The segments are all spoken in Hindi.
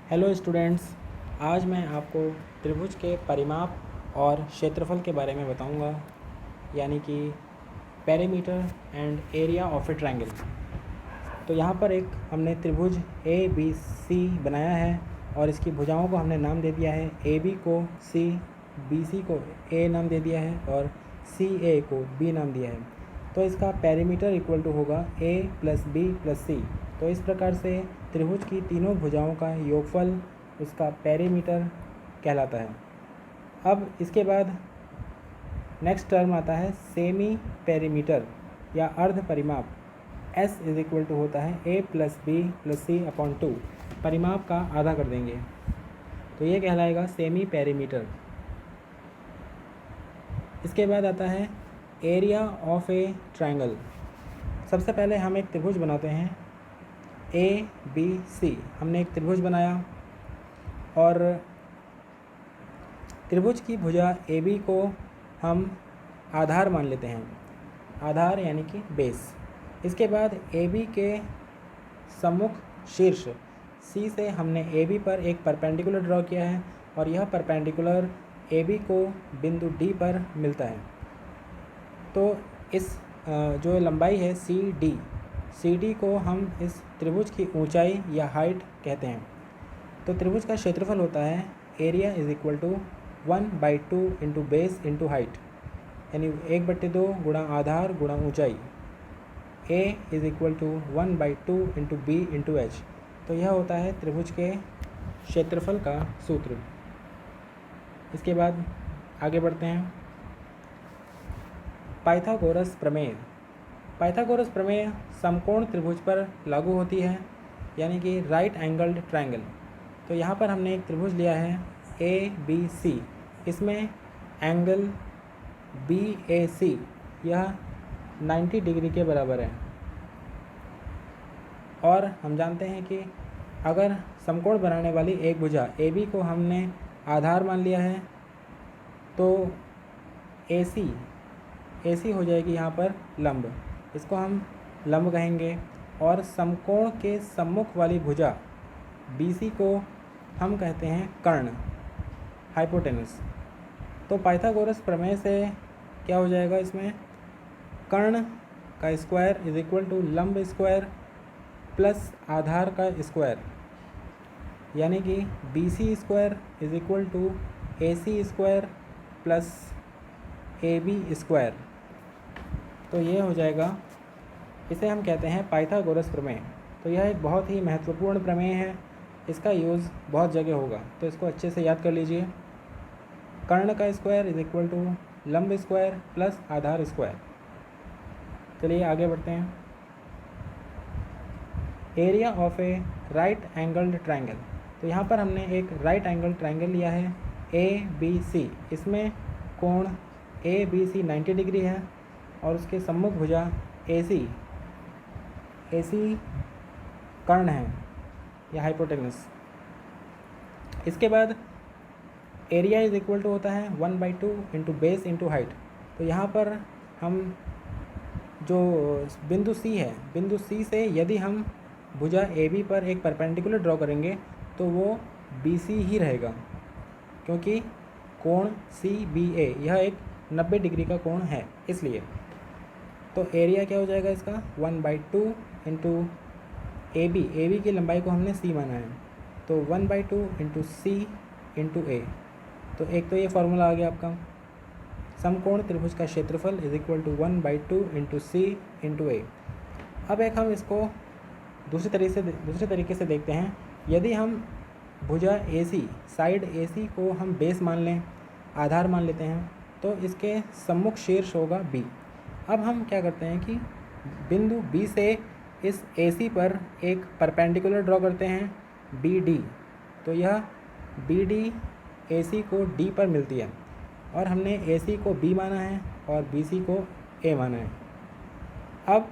हेलो स्टूडेंट्स, आज मैं आपको त्रिभुज के परिमाप और क्षेत्रफल के बारे में बताऊंगा, यानी कि perimeter and area of A triangle. तो यहाँ पर एक हमने त्रिभुज ए बी सी बनाया है और इसकी भुजाओं को हमने नाम दे दिया है। ए बी को सी, बी सी को ए नाम दे दिया है और सी ए को बी नाम दिया है। तो इसका पेरीमीटर इक्वल टू होगा ए प्लस बी प्लस सी। तो इस प्रकार से त्रिभुज की तीनों भुजाओं का योगफल उसका पेरीमीटर कहलाता है। अब इसके बाद नेक्स्ट टर्म आता है सेमी पेरीमीटर या अर्ध परिमाप। S इज इक्वल टू होता है ए प्लस बी प्लस सी अपॉन 2। परिमाप का आधा कर देंगे तो ये कहलाएगा सेमी पेरीमीटर। इसके बाद आता है एरिया ऑफ ए ट्रायंगल। सबसे पहले हम एक त्रिभुज बनाते हैं ए बी सी। हमने एक त्रिभुज बनाया और त्रिभुज की भुजा ए बी को हम आधार मान लेते हैं, आधार यानी कि बेस। इसके बाद ए बी के सम्मुख शीर्ष सी से हमने ए बी पर एक परपेंडिकुलर ड्रॉ किया है और यह परपेंडिकुलर ए बी को बिंदु डी पर मिलता है। तो इस जो लंबाई है सी डी को हम इस त्रिभुज की ऊंचाई या हाइट कहते हैं। तो त्रिभुज का क्षेत्रफल होता है area is equal to 1/2 into base into height, यानी 1/2 गुणा आधार गुणा ऊंचाई। A is equal to 1/2 into B into H. तो यह होता है त्रिभुज के क्षेत्रफल का सूत्र। इसके बाद आगे बढ़ते हैं पाइथागोरस प्रमेय। पाइथागोरस प्रमेय समकोण त्रिभुज पर लागू होती है, यानी कि राइट एंगल्ड ट्रायंगल। तो यहाँ पर हमने एक त्रिभुज लिया है ए बी सी। इसमें एंगल बी ए सी यह 90 डिग्री के बराबर है और हम जानते हैं कि अगर समकोण बनाने वाली एक भुजा ए बी को हमने आधार मान लिया है तो ए सी हो जाएगी यहाँ पर लंब, इसको हम लंब कहेंगे। और समकोण के सम्मुख वाली भुजा बी सी को हम कहते हैं कर्ण, हाइपोटेनस। तो पाइथागोरस प्रमेय से क्या हो जाएगा, इसमें कर्ण का स्क्वायर इज इक्वल टू लंब स्क्वायर प्लस आधार का स्क्वायर, यानी कि B C square is equal to A C square plus A B square. तो ये हो जाएगा, इसे हम कहते हैं पाइथागोरस प्रमेय। तो यह एक बहुत ही महत्वपूर्ण प्रमेय है, इसका यूज़ बहुत जगह होगा, तो इसको अच्छे से याद कर लीजिए। कर्ण का स्क्वायर इज इक्वल टू लंब स्क्वायर प्लस आधार स्क्वायर। चलिए आगे बढ़ते हैं। Area of A right angled triangle. तो यहाँ पर हमने एक राइट एंगल ट्रायंगल लिया है ए बी सी। इसमें कोण ए बी सी 90 डिग्री है और उसके सम्मुख भुजा ए सी कर्ण है या हाइपोटेनस। इसके बाद एरिया इज इक्वल टू होता है 1/2 इंटू बेस इंटू हाइट। तो यहाँ पर हम जो बिंदु सी है, बिंदु सी से यदि हम भुजा ए बी पर एक परपेंडिकुलर ड्रॉ करेंगे तो वो बी सी ही रहेगा, क्योंकि कोण सी बी ए यह एक 90 डिग्री का कोण है, इसलिए। तो एरिया क्या हो जाएगा इसका 1/2 इंटू ए बी की लंबाई को हमने सी माना है, तो 1/2 इंटू सी इंटू ए। तो एक तो ये फार्मूला आ गया आपका, समकोण त्रिभुज का क्षेत्रफल is equal to 1/2 into c into a. अब एक हम इसको दूसरे तरीके से देखते हैं। यदि हम भुजा ए सी, साइड ए सी को हम बेस मान लें, आधार मान लेते हैं, तो इसके सम्मुख शीर्ष होगा बी। अब हम क्या करते हैं कि बिंदु बी से इस ए सी पर एक परपेंडिकुलर ड्रॉ करते हैं बी डी। तो यह बी डी ए सी को डी पर मिलती है और हमने ए सी को बी माना है और बी सी को ए माना है। अब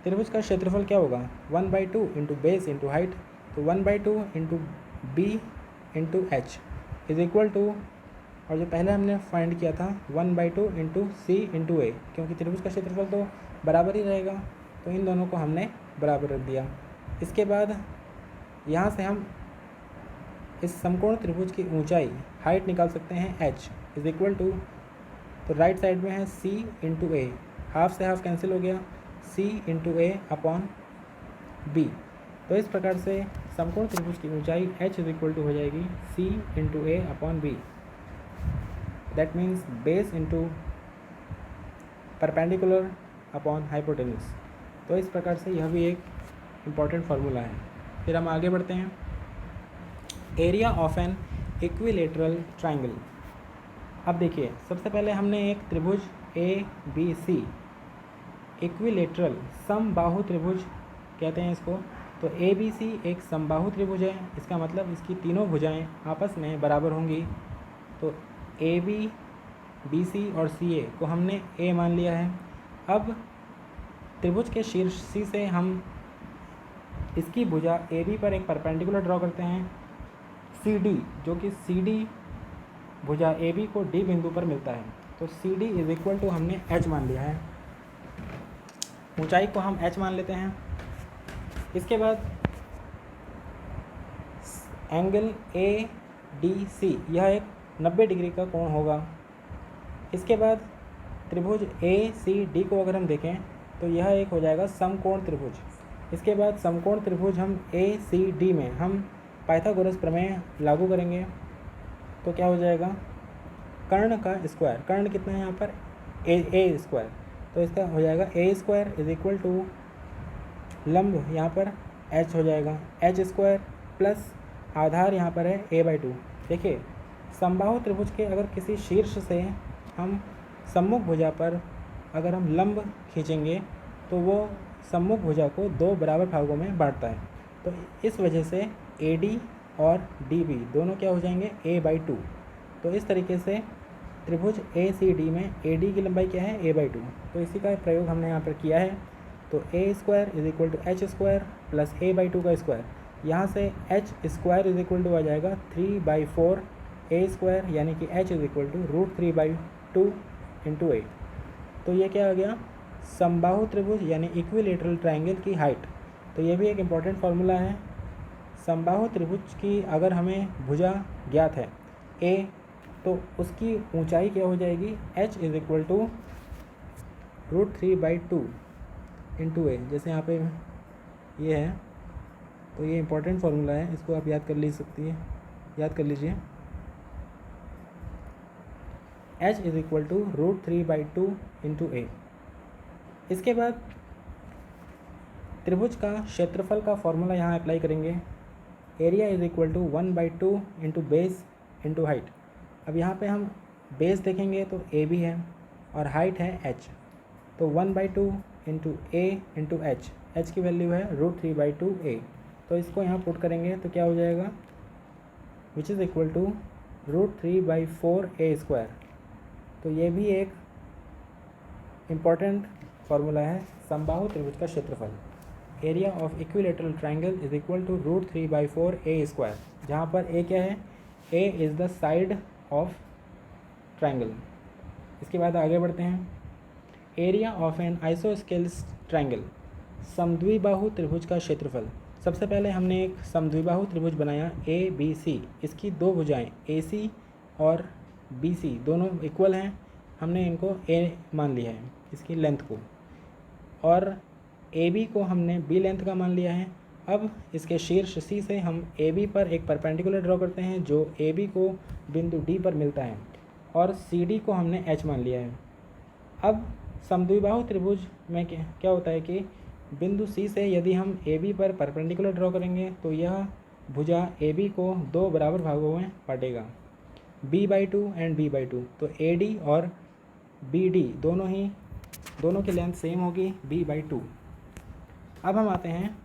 त्रिभुज का क्षेत्रफल क्या होगा 1/2 इंटू बेस इंटू हाइट। तो 1/2 into B into H is equal to, और जो पहले हमने फाइंड किया था 1/2 इंटू सी इंटू ए, क्योंकि त्रिभुज का क्षेत्रफल तो बराबर ही रहेगा, तो इन दोनों को हमने बराबर रख दिया। इसके बाद यहाँ से हम इस समकोण त्रिभुज की ऊंचाई हाइट निकाल सकते हैं h इज इक्वल टू, तो राइट साइड में है c इंटू ए, हाफ से हाफ कैंसिल हो गया, c इंटू ए अपॉन b। तो इस प्रकार से समकोण त्रिभुज की ऊंचाई h इज इक्वल टू हो जाएगी c into A upon b। That means base into perpendicular upon hypotenuse. तो इस प्रकार से यह भी एक इम्पॉर्टेंट फार्मूला है। फिर हम आगे बढ़ते हैं। Area of an equilateral triangle. अब देखिए, सबसे पहले हमने एक त्रिभुज ए बी सी, इक्विलेटरल समबाहु त्रिभुज कहते हैं इसको। तो ए बी सी एक समबाहु त्रिभुज है, इसका मतलब इसकी तीनों भुजाएं आपस में बराबर होंगी। तो ए बी सी और सी ए को हमने ए मान लिया है। अब त्रिभुज के शीर्ष सी से हम इसकी भुजा ए बी पर एक परपेंडिकुलर ड्रॉ करते हैं सी डी, जो कि सी डी भुजा ए बी को डी बिंदु पर मिलता है। तो C D is equal to हमने एच मान लिया है, ऊंचाई को हम एच मान लेते हैं। इसके बाद एंगल ए डी सी, यह एक 90 डिग्री का कोण होगा। इसके बाद त्रिभुज ए सी डी को अगर हम देखें तो यह एक हो जाएगा समकोण त्रिभुज। इसके बाद समकोण त्रिभुज हम ए सी डी में हम पाइथागोरस प्रमेय लागू करेंगे तो क्या हो जाएगा, कर्ण का स्क्वायर, कर्ण कितना है यहाँ पर ए स्क्वायर, तो इसका हो जाएगा ए स्क्वायर इज इक्वल टू लंब यहाँ पर एच हो जाएगा एच स्क्वायर प्लस आधार यहाँ पर है ए बाई टू। देखिए, समबाहु त्रिभुज के अगर किसी शीर्ष से हम सम्मुख भुजा पर अगर हम लंब खींचेंगे तो वो सम्मुख भुजा को दो बराबर भागों में बांटता है। तो इस वजह से ए डी और डी बी दोनों क्या हो जाएंगे ए बाई टू। तो इस तरीके से त्रिभुज ए सी डी में ए डी की लंबाई क्या है ए बाई टू। तो इसी का प्रयोग हमने यहाँ पर किया है। तो a square is equal to h square plus a by two का स्क्वायर, यहाँ से h square is equal to आ जाएगा 3/4 ए स्क्वायर, यानी कि h is equal to √3/2 into a. तो ये क्या आ गया, समबाहु त्रिभुज यानी इक्विलेटरल ट्राइंगल की हाइट। तो ये भी एक इम्पॉर्टेंट फार्मूला है। समबाहु त्रिभुज की अगर हमें भुजा ज्ञात है ए, तो उसकी ऊंचाई क्या हो जाएगी h is equal to √3/2 into a. जैसे यहाँ पे ये है, तो ये इम्पॉर्टेंट फार्मूला है, इसको आप याद कर लीजिए। h is equal to √3/2 into a. इसके बाद त्रिभुज का क्षेत्रफल का फॉर्मूला यहाँ अप्लाई करेंगे। Area is equal to 1/2 into base into height. अब यहाँ पे हम बेस देखेंगे तो ए बी है और हाइट है h, तो 1/2 इंटू ए इंटू एच की वैल्यू है √3/2 ए। तो इसको यहाँ पुट करेंगे तो क्या हो जाएगा, which is equal to √3/4 A square. तो ये भी एक इम्पॉर्टेंट फार्मूला है समबाहु त्रिभुज का क्षेत्रफल। Area of equilateral triangle is equal to √3/4 A square, जहाँ पर ए क्या है, A is the side of triangle. इसके बाद आगे बढ़ते हैं। Area of an isosceles triangle, समद्विबाहु त्रिभुज का क्षेत्रफल। सबसे पहले हमने एक समद्विबाहु त्रिभुज बनाया ए बी सी, इसकी दो भुजाएं ए सी और बी सी दोनों इक्वल हैं, हमने इनको ए मान लिया है इसकी लेंथ को, और ए बी को हमने बी लेंथ का मान लिया है। अब इसके शीर्ष सी से हम ए बी पर एक परपेंडिकुलर ड्रॉ करते हैं जो ए बी को बिंदु डी पर मिलता है, और सी डी को हमने एच मान लिया है। अब समद्विबाहु त्रिभुज में क्या होता है कि बिंदु सी से यदि हम ए बी पर परपेंडिकुलर ड्रॉ करेंगे तो यह भुजा ए बी को दो बराबर भागों में बांटेगा, b/2 एंड b/2। तो ए डी और बी डी दोनों की लेंथ सेम होगी b/2। अब हम आते हैं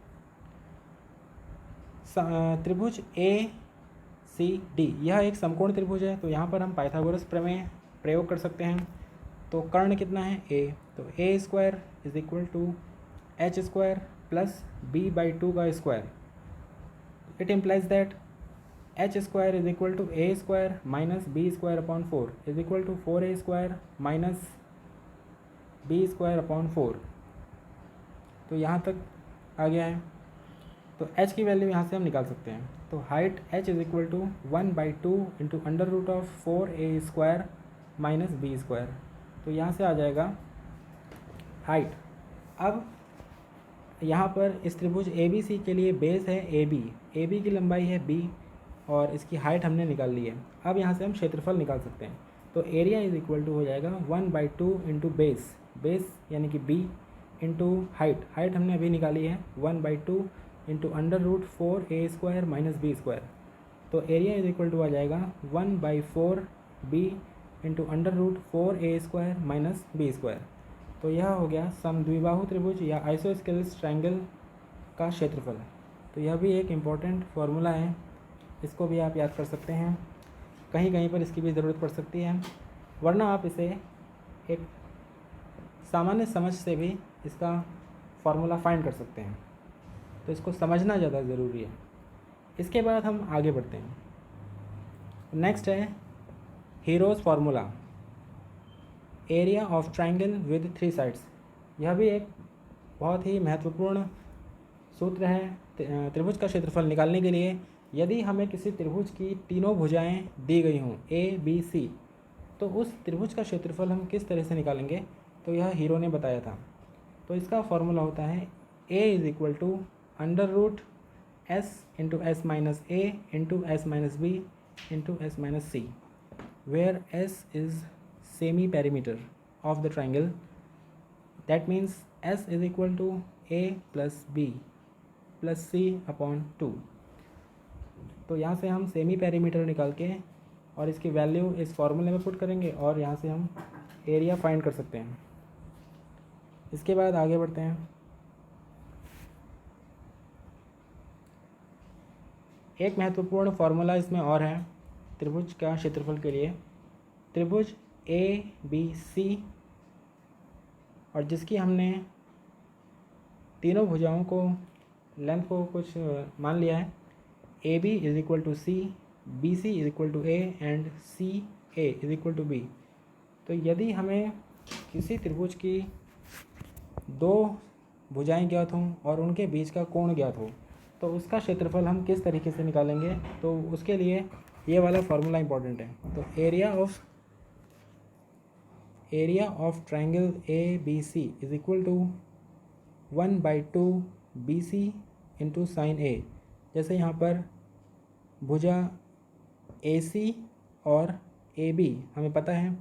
त्रिभुज ए सी डी, यह एक समकोण त्रिभुज है, तो यहाँ पर हम पाइथागोरस प्रमेय प्रयोग कर सकते हैं। तो कर्ण कितना है ए, तो a square is equal to h square plus b/2 का square. It implies that h square is equal to a square minus b square upon 4 is equal to 4a square minus b square upon 4। तो यहाँ तक आ गया है। तो h की वैल्यू यहाँ से हम निकाल सकते हैं। तो height h is equal to 1/2 into under root of 4a² minus b²। तो यहाँ से आ जाएगा हाइट। अब यहाँ पर इस त्रिभुज ABC के लिए बेस है AB की लंबाई है b और इसकी हाइट हमने निकाल ली है। अब यहाँ से हम क्षेत्रफल निकाल सकते हैं। तो एरिया इज़ इक्वल टू हो जाएगा 1/2 इंटू बेस यानी कि b इंटू हाइट हमने अभी निकाली है 1/2 into under root 4a² minus b²। तो एरिया इज़ इक्वल टू आ जाएगा 1/4 b into under root 4a² minus b²। तो यह हो गया समद्विबाहु त्रिभुज या आइसोस्केलेस ट्रायंगल का क्षेत्रफल। तो यह भी एक इम्पॉर्टेंट फार्मूला है, इसको भी आप याद कर सकते हैं। कहीं कहीं पर इसकी भी ज़रूरत पड़ सकती है, वरना आप इसे एक सामान्य समझ से भी इसका फार्मूला फाइंड कर सकते हैं। तो इसको समझना ज़्यादा ज़रूरी है। इसके बाद हम आगे बढ़ते हैं। नेक्स्ट है heroes formula, area of triangle with 3 sides. यह भी एक बहुत ही महत्वपूर्ण सूत्र है त्रिभुज का क्षेत्रफल निकालने के लिए। यदि हमें किसी त्रिभुज की तीनों भुजाएं दी गई हों ABC, तो उस त्रिभुज का क्षेत्रफल हम किस तरह से निकालेंगे, तो यह हीरो ने बताया था। तो इसका फॉर्मूला होता है A is equal to under root S into S minus A into S minus B into S minus C, where S is semi perimeter of the triangle. That means S is equal to A plus B plus C upon 2। तो यहाँ से हम सेमी पेरीमीटर निकाल के और इसकी वैल्यू इस फॉर्मूले में पुट करेंगे और यहाँ से हम एरिया फाइंड कर सकते हैं। इसके बाद आगे बढ़ते हैं। एक महत्वपूर्ण फार्मूला इसमें और है त्रिभुज का क्षेत्रफल के लिए। त्रिभुज ABC और जिसकी हमने तीनों भुजाओं को लेंथ को कुछ मान लिया है, AB is equal to C, BC is equal to A and CA is equal to B। तो यदि हमें किसी त्रिभुज की दो भुजाएं ज्ञात हों और उनके बीच का कोण ज्ञात हो, तो उसका क्षेत्रफल हम किस तरीके से निकालेंगे, तो उसके लिए ये वाला फार्मूला इंपॉर्टेंट है। तो area of triangle ABC is equal to 1/2 BC into sine A। जैसे यहाँ पर भुजा AC और AB हमें पता है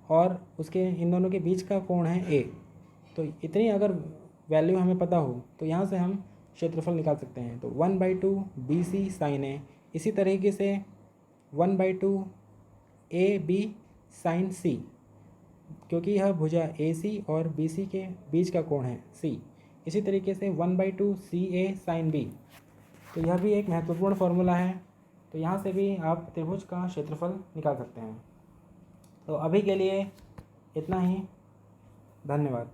और उसके इन दोनों के बीच का कोण है A। तो इतनी अगर वैल्यू हमें पता हो तो यहाँ से हम क्षेत्रफल निकाल सकते हैं। तो 1/2 BC साइन A, इसी तरीके से 1/2 AB साइन C, क्योंकि यह भुजा AC और BC के बीच का कोण है C। इसी तरीके से 1/2 CA साइन B। तो यह भी एक महत्वपूर्ण फार्मूला है। तो यहाँ से भी आप त्रिभुज का क्षेत्रफल निकाल सकते हैं। तो अभी के लिए इतना ही, धन्यवाद।